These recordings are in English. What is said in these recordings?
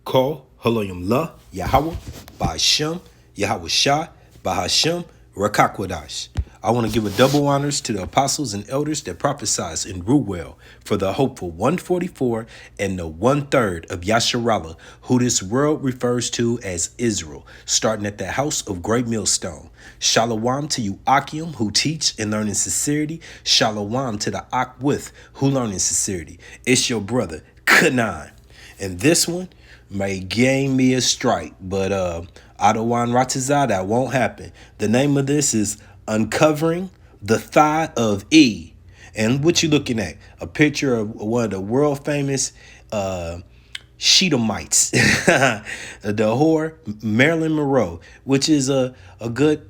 Call Haloyim La Yahweh Ba'Shem Yahweh Shah Bahashem Rakakwadash. I want to give a double honors to the apostles and elders that prophesied in Ruel for the hopeful 144 and the 1/3 of Yasharallah, who this world refers to as Israel, starting at the house of Great Millstone. Shalom to you, Akim, who teach and learn in sincerity. Shalom to the Akwith, who learn in sincerity. It's your brother, Kanan. And this one may gain me a strike, but Adawan Ratazah, that won't happen. The name of this is Uncovering the Thigh of E. And what you looking at? A picture of one of the world famous Shedemites, the whore Marilyn Monroe, which is a good,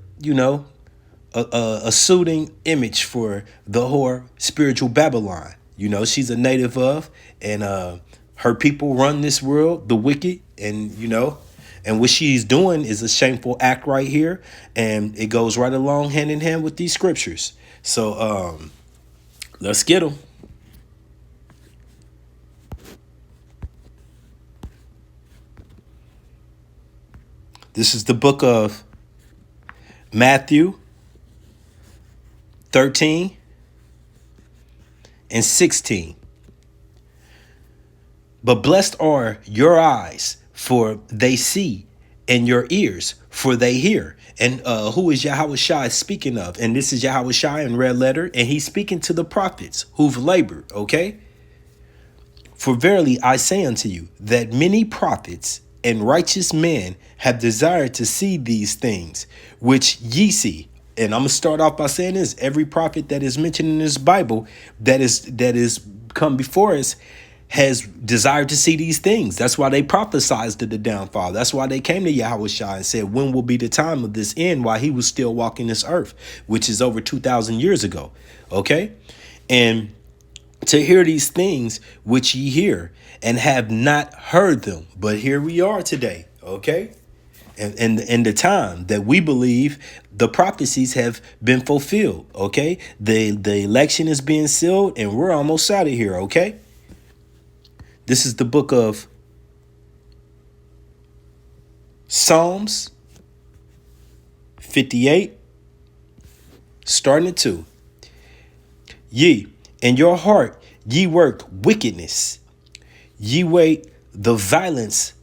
a suiting image for the whore spiritual Babylon. She's a native of, and her people run this world, the wicked, and what she's doing is a shameful act right here, and it goes right along hand in hand with these scriptures. So let's get them. This is the book of Matthew 13 and 16. But blessed are your eyes, for they see, and your ears, for they hear. And who is Yahweh Shai speaking of? And this is Yahweh Shai in red letter, and he's speaking to the prophets who've labored, okay? For verily I say unto you, that many prophets and righteous men have desired to see these things, which ye see. And I'm going to start off by saying this. Every prophet that is mentioned in this Bible that is come before us has desired to see these things. That's why they prophesied to the downfall. That's why they came to Yahweh Shai and said, when will be the time of this end, while he was still walking this earth, which is over 2,000 years ago. Okay. And to hear these things which ye hear and have not heard them. But here we are today. Okay. And in the time that we believe the prophecies have been fulfilled. Okay. The election is being sealed and we're almost out of here. Okay. This is the book of Psalms 58, starting at 2. Ye, in your heart, ye work wickedness. Ye wait the violence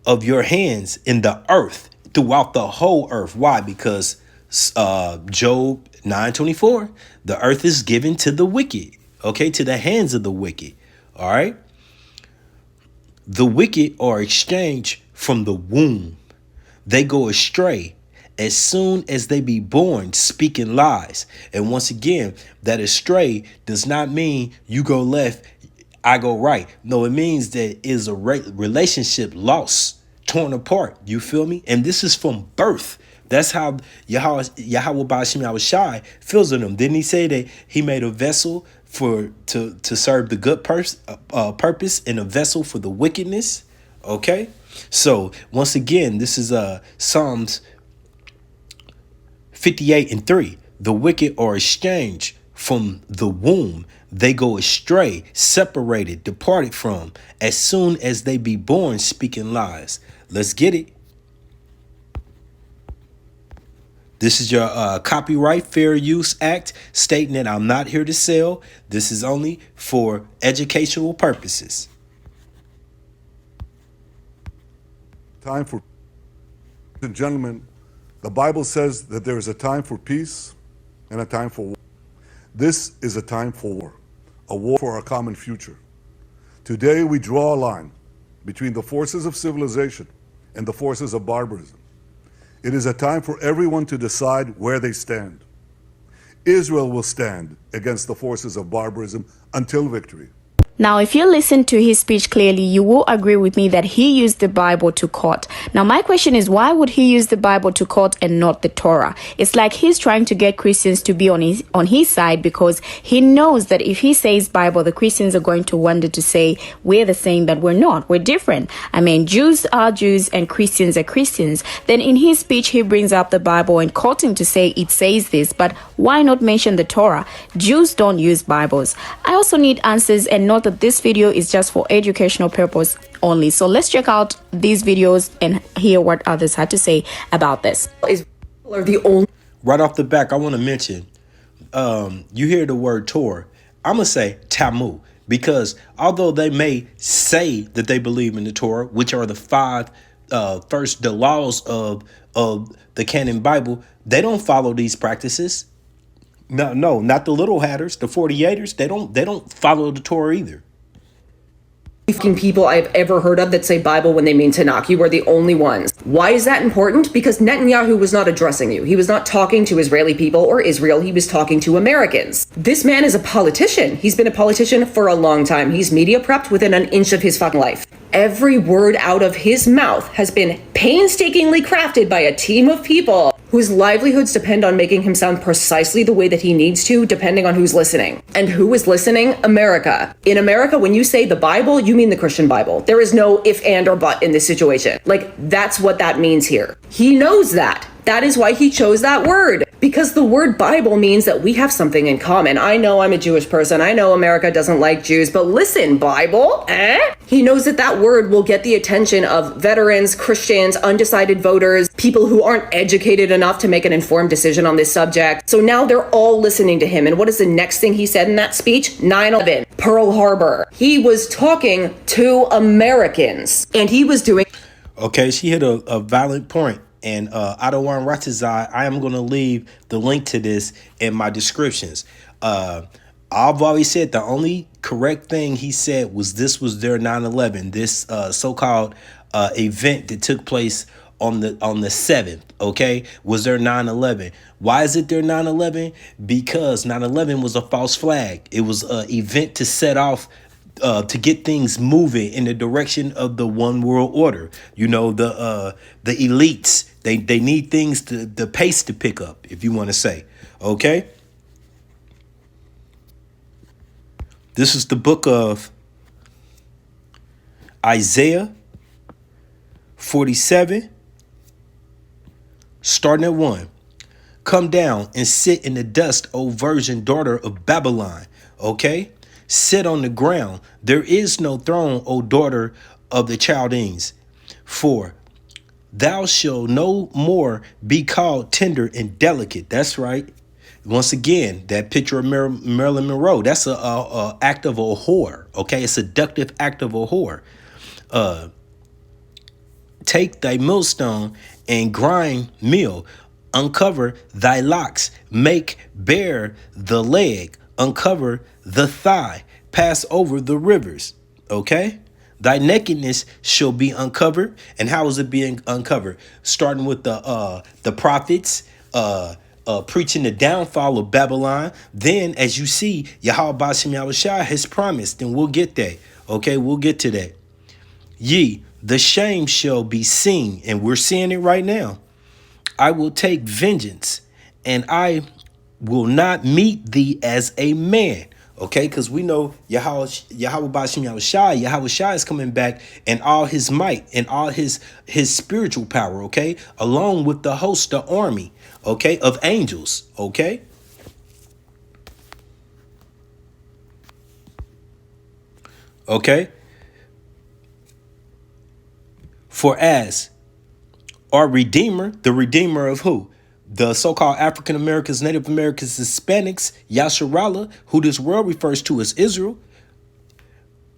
of your hands in the earth, throughout the whole earth. Why? Because Job 9:24, the earth is given to the wicked, okay, to the hands of the wicked. All right. The wicked are exchanged from the womb. They go astray as soon as they be born, speaking lies. And once again, that astray does not mean you go left, I go right. No, it means that is a relationship lost, torn apart. You feel me? And this is from birth. That's how Yahweh Ba'Shem Yahweh Shai feels in them. Didn't he say that he made a vessel to serve the good purpose and a vessel for the wickedness? Okay. So once again, this is Psalms 58 and 3. The wicked are exchanged from the womb. They go astray, separated, departed from, as soon as they be born, speaking lies. Let's get it. This is your Copyright Fair Use Act stating that I'm not here to sell. This is only for educational purposes. Time for, and gentlemen, the Bible says that there is a time for peace and a time for war. This is a time for war, a war for our common future. Today we draw a line between the forces of civilization and the forces of barbarism. It is a time for everyone to decide where they stand. Israel will stand against the forces of barbarism until victory. Now, if you listen to his speech clearly, you will agree with me that he used the Bible to court. Now, my question is, why would he use the Bible to court and not the Torah? It's like he's trying to get Christians to be on his side, because he knows that if he says Bible, the Christians are going to wonder to say, we're the same, but we're not. We're different. I mean, Jews are Jews and Christians are Christians. Then in his speech, he brings up the Bible and quoting to say it says this, but why not mention the Torah? Jews don't use Bibles. I also need answers and not that this video is just for educational purpose only. So let's check out these videos and hear what others had to say about this. Are the only Right off the back, I want to mention, you hear the word Torah. I'm going to say Talmud, because although they may say that they believe in the Torah, which are the five the laws of the canon Bible, they don't follow these practices. No, not the little hatters, the 48ers. They don't follow the Torah either. people I've ever heard of that say Bible when they mean Tanakh. You are the only ones. Why is that important? Because Netanyahu was not addressing you. He was not talking to Israeli people or Israel. He was talking to Americans. This man is a politician. He's been a politician for a long time. He's media prepped within an inch of his fucking life. Every word out of his mouth has been painstakingly crafted by a team of people whose livelihoods depend on making him sound precisely the way that he needs to, depending on who's listening. And who is listening? America. In America, when you say the Bible, you mean the Christian Bible. There is no if, and, or but in this situation. Like, that's what that means here. He knows that. That is why he chose that word. Because the word Bible means that we have something in common. I know I'm a Jewish person. I know America doesn't like Jews, but listen, Bible, He knows that that word will get the attention of veterans, Christians, undecided voters, people who aren't educated enough to make an informed decision on this subject. So now they're all listening to him. And what is the next thing he said in that speech? 9/11, Pearl Harbor. He was talking to Americans, and he was doing... Okay, she hit a valid point. And Adawan Ratazai, I am going to leave the link to this in my descriptions. I've always said the only correct thing he said was this was their 9/11, this so-called event that took place on the 7th, okay, was their 9/11. Why is it their 9/11? Because 9/11 was a false flag. It was an event to set off to get things moving in the direction of the one world order. You know, the elites, they need things the pace to pick up, if you want to say. Okay. This is the book of Isaiah 47, starting at 1. Come down and sit in the dust, O virgin daughter of Babylon. Okay. Sit on the ground. There is no throne, O daughter of the Chaldeans. For thou shalt no more be called tender and delicate. That's right. Once again, that picture of Marilyn Monroe, that's a act of a whore. Okay, a seductive act of a whore. Take thy millstone and grind meal. Uncover thy locks. Make bare the leg. Uncover the thigh, pass over the rivers. Okay, thy nakedness shall be uncovered. And how is it being uncovered? Starting with the prophets preaching the downfall of Babylon. Then, as you see, Yahweh Bashim Yahushua has promised, and we'll get that. Okay, we'll get to that. Ye, the shame shall be seen, and we're seeing it right now. I will take vengeance, and I will not meet thee as a man. Okay, because we know Yahweh Bashim Yahushua is coming back in all his might and all his spiritual power, okay, along with the host, the army, okay, of angels, okay. Okay. For as our Redeemer, the Redeemer of who? The so-called African Americans, Native Americans, Hispanics, Yasharallah, who this world refers to as Israel.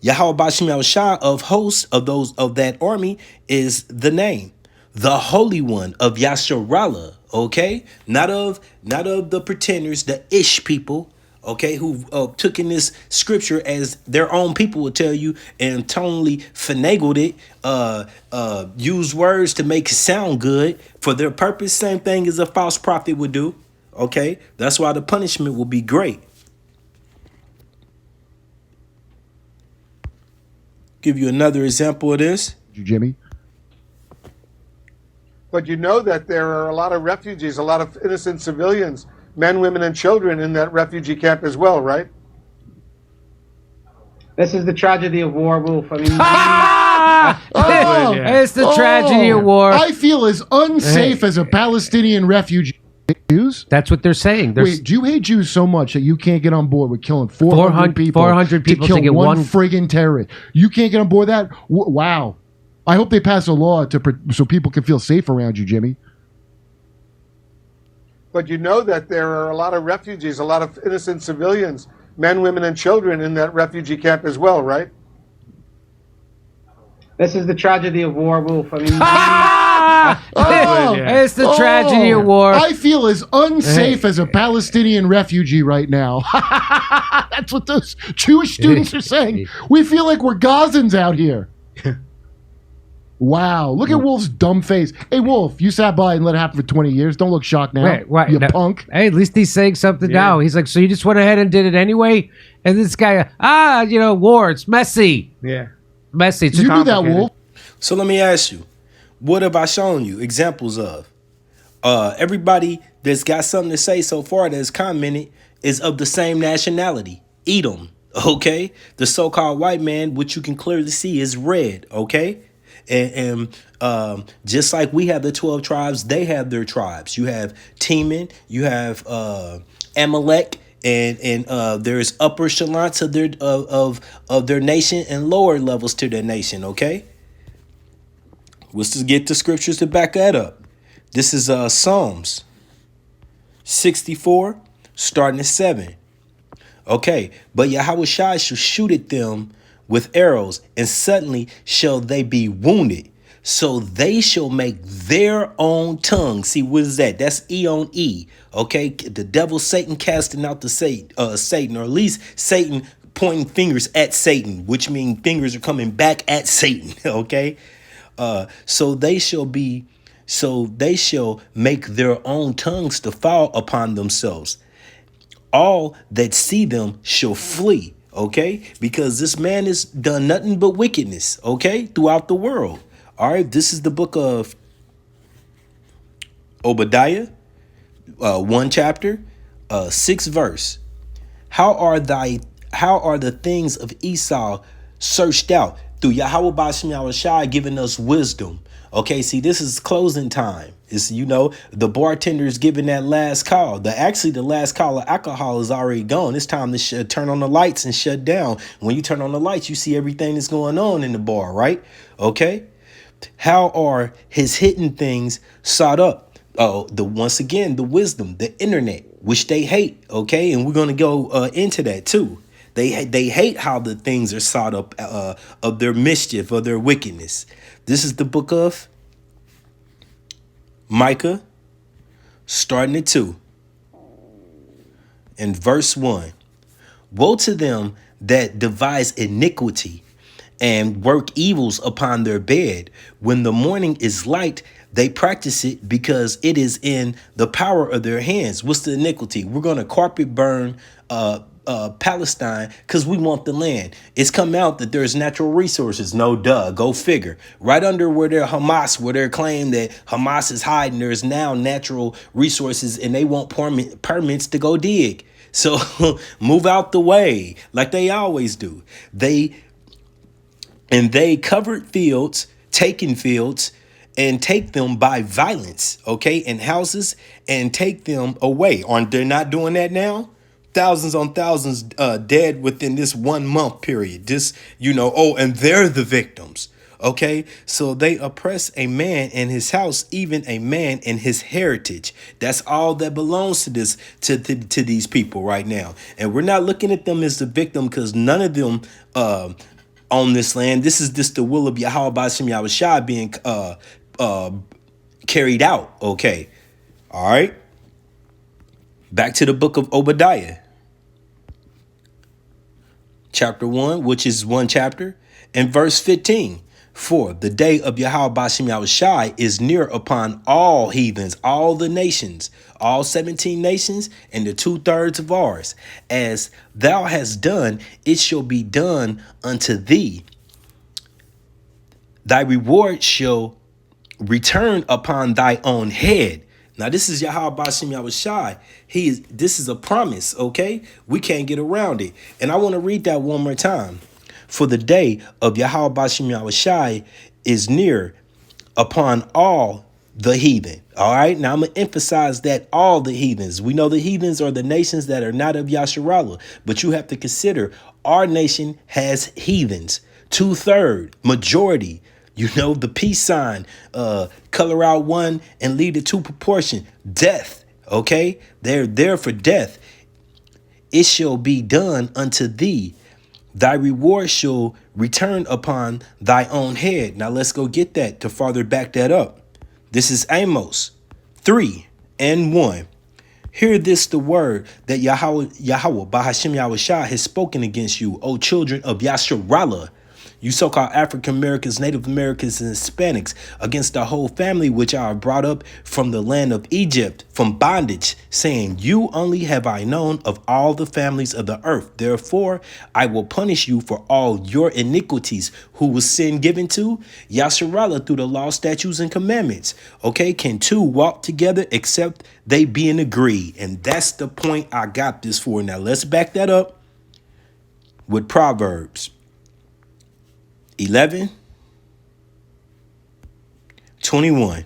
Yahweh Bashim Yahushua of hosts of those of that army is the name, the Holy One of Yasharallah. Okay, not of the pretenders, the Ish people. Okay, who took in this scripture as their own people will tell you and totally finagled it, use words to make it sound good for their purpose. Same thing as a false prophet would do. Okay, that's why the punishment will be great. Give you another example of this. Jimmy. But you know that there are a lot of refugees, a lot of innocent civilians, men, women, and children in that refugee camp as well, right? This is the tragedy of war, Wolf. I mean, It's the tragedy of war. I feel as unsafe as a Palestinian refugee. Jews? That's what they're saying. Wait, do you hate Jews so much that you can't get on board with killing 400 people, 400 people to to kill get one one friggin' terrorist? You can't get on board with that? Wow. I hope they pass a law so people can feel safe around you, Jimmy. But you know that there are a lot of refugees, a lot of innocent civilians, men, women, and children in that refugee camp as well, right? This is the tragedy of war, Wolf. I mean, It's the tragedy of war. I feel as unsafe as a Palestinian refugee right now. That's what those Jewish students are saying. We feel like we're Gazans out here. Wow. Look at Wolf's dumb face. Hey, Wolf, you sat by and let it happen for 20 years. Don't look shocked now. Wait, you no. punk. Hey, at least he's saying something now. He's like, so you just went ahead and did it anyway? And this guy, war, it's messy. yeah. Messy. It's You do that, complicated. Wolf. So let me ask you, what have I shown you examples of? Everybody that's got something to say so far that's commented is of the same nationality, Edom, okay? The so-called white man, which you can clearly see is red, okay? And just like we have the 12 tribes, they have their tribes. You have Teman, you have Amalek, and there's upper echelons of their nation and lower levels to their nation, okay? Let's just get the scriptures to back that up. This is Psalms 64, starting at 7. Okay, but Yahweh Shai shall shoot at them with arrows, and suddenly shall they be wounded. So they shall make their own tongue. See, what is that? That's E on E. Okay, the devil Satan casting out the Satan, or at least Satan pointing fingers at Satan, which means fingers are coming back at Satan. Okay. So they shall make their own tongues to fall upon themselves. All that see them shall flee, okay? Because this man has done nothing but wickedness, okay? Throughout the world. All right, this is the book of Obadiah, 1 chapter, 6 verse. How are the things of Esau searched out? Through Yahweh Bashim Yahushai giving us wisdom. Okay, see, this is closing time. It's, the bartender is giving that last call. The last call of alcohol is already gone. It's time to turn on the lights and shut down. When you turn on the lights, you see everything that's going on in the bar, right? Okay. How are his hidden things sought up? Oh, once again, the wisdom, the internet, which they hate. Okay, and we're gonna go into that too. They hate how the things are sought up of their mischief, of their wickedness. This is the book of Micah, starting at 2. In verse 1. Woe to them that devise iniquity and work evils upon their bed. When the morning is light, they practice it because it is in the power of their hands. What's the iniquity? We're going to carpet burn Palestine because we want the land. It's come out that there's natural resources. No duh, go figure. Right under where they're Hamas, where they're claiming that Hamas is hiding, there's now natural resources and they want permits to go dig. So move out the way like they always do. They covered fields, taken fields, and take them by violence, okay, and houses, and take them away. They're not doing that now? Thousands on thousands dead within this 1 month period. And they're the victims. Okay, so they oppress a man in his house, even a man in his heritage. That's all that belongs to to these people right now. And we're not looking at them as the victim because none of them on this land. This is just the will of Yahweh Bashim Yahushai being carried out. Okay, all right. Back to the book of Obadiah, chapter 1, which is 1 chapter, and verse 15. For the day of Yahweh Bashim Yahushai is near upon all heathens, all the nations, all 17 nations, and the 2/3 of ours. As thou hast done, it shall be done unto thee. Thy reward shall return upon thy own head. Now, this is Yahweh Bashim Yahushai. This is a promise, okay? We can't get around it. And I want to read that one more time. For the day of Yahweh Bashim Yahushai is near upon all the heathen. All right. Now I'm going to emphasize that all the heathens. We know the heathens are the nations that are not of Yasharallah, but you have to consider our nation has heathens. 2/3 majority. You know, the peace sign, color out one and lead it to proportion. Death. Okay. They're there for death. It shall be done unto thee. Thy reward shall return upon thy own head. Now let's go get that to farther back that up. This is Amos 3:1. Hear this the word that Yahweh Bahashim Yahushua has spoken against you, O children of Yasharallah, you so-called African Americans, Native Americans, and Hispanics, against the whole family which I have brought up from the land of Egypt, from bondage, saying, you only have I known of all the families of the earth. Therefore, I will punish you for all your iniquities. Who was sin given to? Yasharallah, through the law, statutes, and commandments. Okay, can two walk together except they be in agree? And that's the point I got this for. Now, let's back that up with Proverbs 11:21.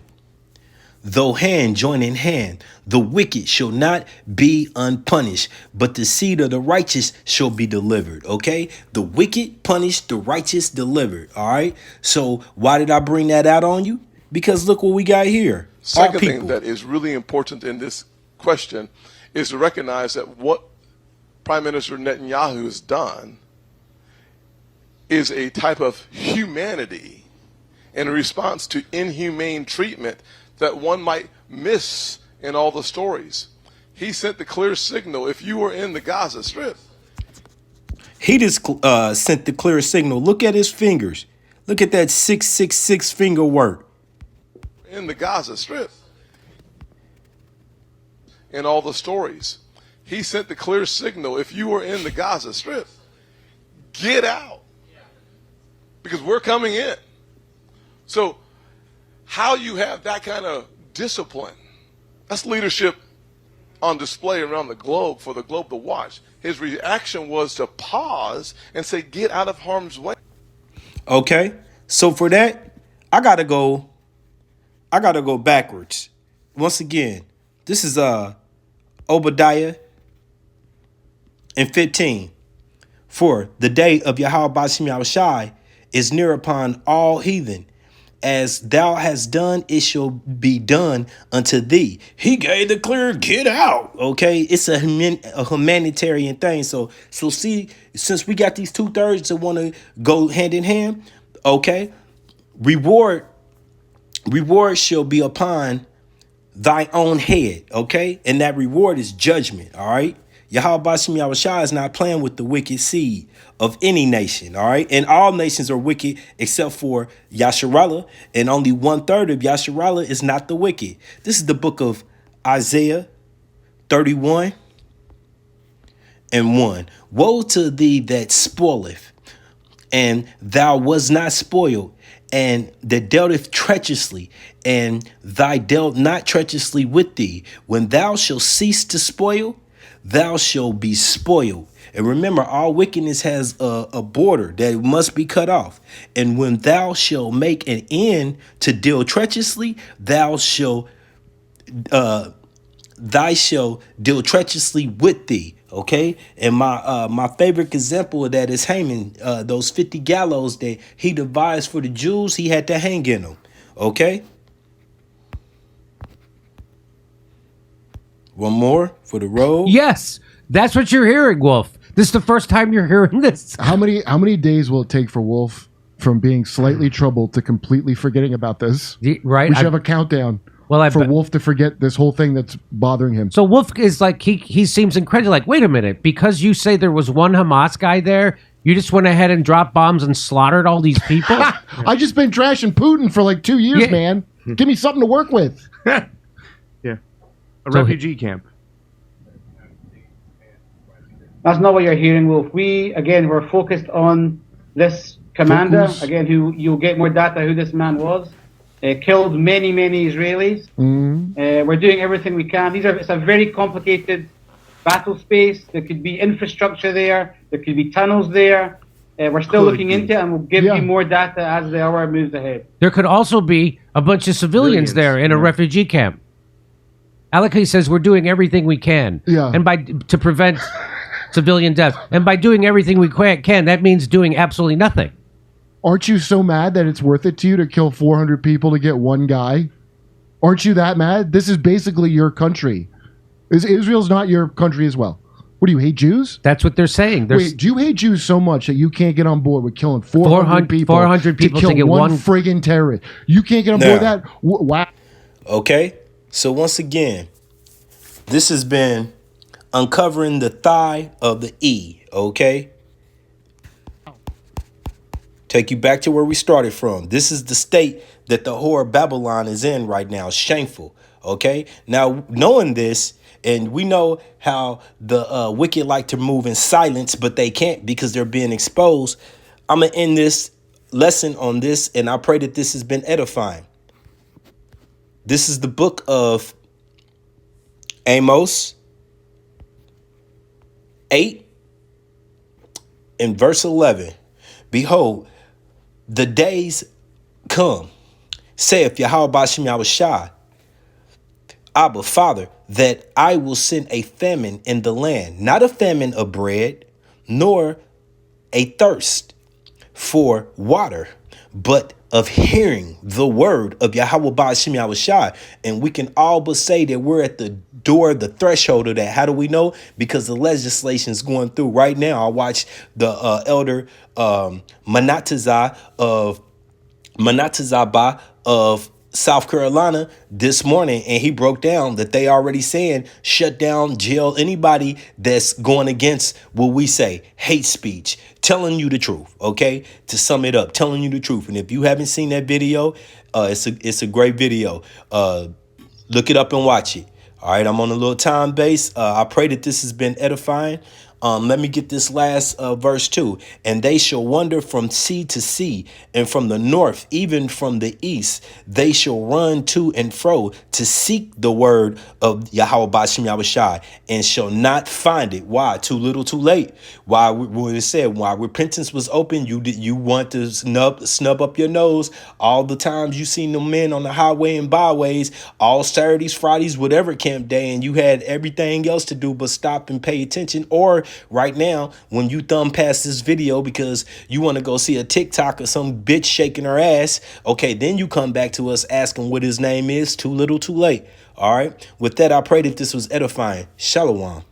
Though hand join in hand, the wicked shall not be unpunished, but the seed of the righteous shall be delivered. Okay, the wicked punished, the righteous delivered. All right, so why did I bring that out on you? Because look what we got here. Second thing that is really important in this question is to recognize that what Prime Minister Netanyahu has done is a type of humanity in response to inhumane treatment that one might miss in all the stories. He sent the clear signal. If you were in the Gaza Strip, he just sent the clear signal. Look at his fingers. Look at that 666 finger work. In the Gaza Strip, in all the stories, he sent the clear signal. If you were in the Gaza Strip, get out. Because we're coming in. So how you have that kind of discipline, that's leadership on display around the globe for the globe to watch. His reaction was to pause and say, get out of harm's way. Okay, so for that, I gotta go backwards. Once again, this is Obadiah and 15. For the day of Yahweh Bashim Yahushai is near upon all heathen. As thou hast done, it shall be done unto thee. He gave the clear get out. Okay, it's a humanitarian thing. So see, since we got these 2/3 that want to go hand in hand, okay, reward shall be upon thy own head. Okay, and that reward is judgment. All right. Yahweh Bashim Yahushua is not playing with the wicked seed of any nation, all right? And all nations are wicked except for Yasharallah, and only 1/3 of Yasharallah is not the wicked. This is the book of Isaiah 31:1. Woe to thee that spoileth, and thou was not spoiled, and that dealteth treacherously, and thy dealt not treacherously with thee. When thou shalt cease to spoil, thou shalt be spoiled. And remember, all wickedness has a border that must be cut off. And when thou shalt make an end to deal treacherously, thou shalt deal treacherously with thee. Okay, and my favorite example of that is Haman. Those 50 gallows that he devised for the Jews, he had to hang in them. Okay. One more for the road. Yes, that's what you're hearing, Wolf. This is the first time you're hearing this. How many days will it take for Wolf from being slightly troubled to completely forgetting about this? Right. We should have a countdown. For Wolf to forget this whole thing that's bothering him. So Wolf is like, he seems incredulous. Like, wait a minute, because you say there was one Hamas guy there, you just went ahead and dropped bombs and slaughtered all these people? I just been trashing Putin for like 2 years, man. Give me something to work with. Yeah. A refugee camp. That's not what you're hearing, Wolf. We're focused on this commander, again, who you'll get more data who this man was. Killed many Israelis. We're doing everything we can. It's a very complicated battle space. There could be infrastructure there. There could be tunnels there. We're still Could looking be. into it, and we'll give Yeah. you more data as the hour moves ahead. There could also be a bunch of civilians there in a refugee camp. Alaki says we're doing everything we can, Yeah. and to prevent civilian deaths. And by doing everything we can, that means doing absolutely nothing. Aren't you so mad that it's worth it to you to kill 400 people to get one guy? Aren't you that mad? This is basically your country. Israel's not your country as well. What do you hate Jews? That's what they're saying. Wait, do you hate Jews so much that you can't get on board with killing 400 people, 400 people to to kill get one friggin' terrorist? You can't get on board with Now. that? Wow. Okay? So once again, this has been uncovering the thigh of the E, okay? Take you back to where we started from. This is the state that the whore Babylon is in right now. Shameful, okay? Now, knowing this, and we know how the wicked like to move in silence, but they can't because they're being exposed. I'm going to end this lesson on this, and I pray that this has been edifying. This is the book of Amos 8 and verse 11. Behold, the days come, saith Yahweh Bashem Yahushai, Abba, Father, that I will send a famine in the land, not a famine of bread, nor a thirst for water, but of hearing the word of Yahweh Bashem Yahushai. And we can all but say that we're at the door, the threshold of that. How do we know? Because the legislation is going through right now. I watched the elder Manatazah of South Carolina this morning, and he broke down that they already saying shut down, jail anybody that's going against what we say, hate speech, telling you the truth, okay? To sum it up, telling you the truth. And if you haven't seen that video, it's a great video. Look it up and watch it. All right, I'm on a little time base. I pray that this has been edifying. Let me get this last verse too. And they shall wander from sea to sea, and from the north, even from the east, they shall run to and fro to seek the word of Yahweh Bashem Yahushai, and shall not find it. Why? Too little, too late. Why? When it said, why repentance was open, you want to snub up your nose. All the times you seen the men on the highway and byways, all Saturdays, Fridays, whatever camp day, and you had everything else to do but stop and pay attention. Or right now, when you thumb past this video because you want to go see a TikTok or some bitch shaking her ass, okay, then you come back to us asking what his name is. Too little, too late. All right. With that, I pray that this was edifying. Shalom.